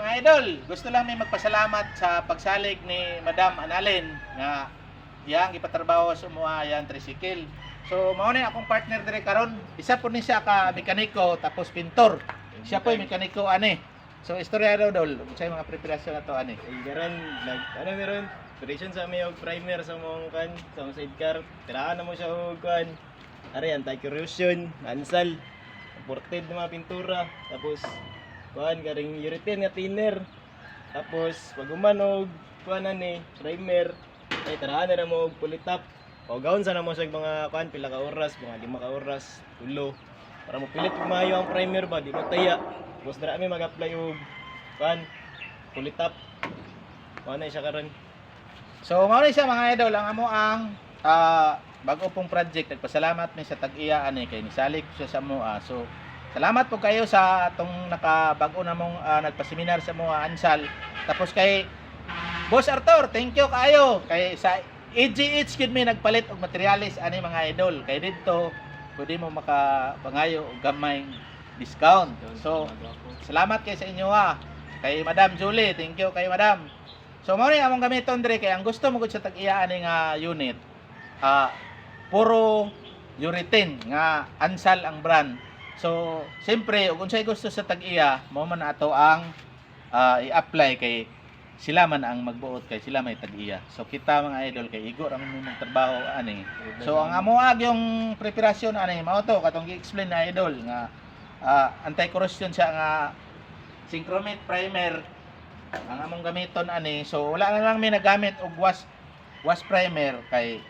mga idol, gusto lang may magpasalamat sa pagsalig ni Madam Annalyn nga iyang ipatrabaho sa mga yang tricycle. So mao ni akong partner dire karon. Isa po ni siya ka mekaniko tapos pintor. Siya po mekaniko ani. So istorya daw unsay mga preparasyon nato ani. Garan ano meron preparation sa may og primer sa mong kan sa mong sidecar. Tiraan na mo siya og kan. Ari anti-corrosion, ansal, supported na mga pintura, tapos kuan garing urethane nga thinner. Tapos pag umanog kuan ani primer, ay tiraan na mo og pulitap. O gawon sana mo sa mga kuan pila ka oras, mga 5 ka oras, tulo. Para mo pilit ug maayo ang primer ba, di mo taya. Tapos dira mi mag-apply og kuan pulitap. Kuan na siya karon. So mao ni siya mga idol ang amo ang bago pong project. Nagpasalamat mi sa tag-iya ani kay nisalik siya sa moa. So salamat po kayo sa atong nakabago na mong nagpaseminar sa mga ansal. Tapos kay Boss Arthur, thank you kayo kay sa EGH gid mi nagpalit og materialis ani mga idol. Kay didto pwede mo makapangayo og gamay discount. So salamat kay sa inyo ha. Kay Madam Julie, thank you kay Madam. So mao ni among gamiton dire kay ang gusto mo gud sa tag-iya ani nga unit. Puro urethane nga ansal ang brand. So siyempre ug unsay gusto sa tag-iya mao man ato ang i-apply kay sila man ang magbuot kay sila may tag-iya. So kita mga idol kay igo ra man magtrabaho ani. So ang amoag yung preparasyon ani mao to katong gi-explain na idol nga anti-corrosion siya nga synchromate primer ang among gamiton ani. So wala na lang mi nagamit og wash primer kay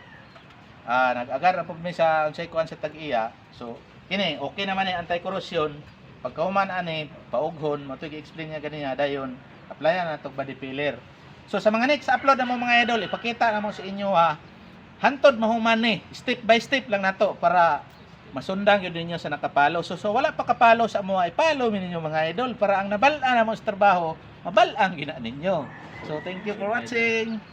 nag-agar na po mi sa unsay kuan sa tag-iya. So kini okay naman ni anti-corrosion. Pagkahuman ani paughon mo to gi-explain nga ganiya dayon applyan na to body filler. So sa mga next upload na mo mga idol ipakita na mo sa inyo hantod mahuman ni step by step lang nato para masundan gyud ninyo sa nakapalo. So wala pa kapalo sa amo ipalo mi ninyo mga idol para ang nabal-an na mo sa trabaho mabal-ang gina ninyo. So thank you for watching.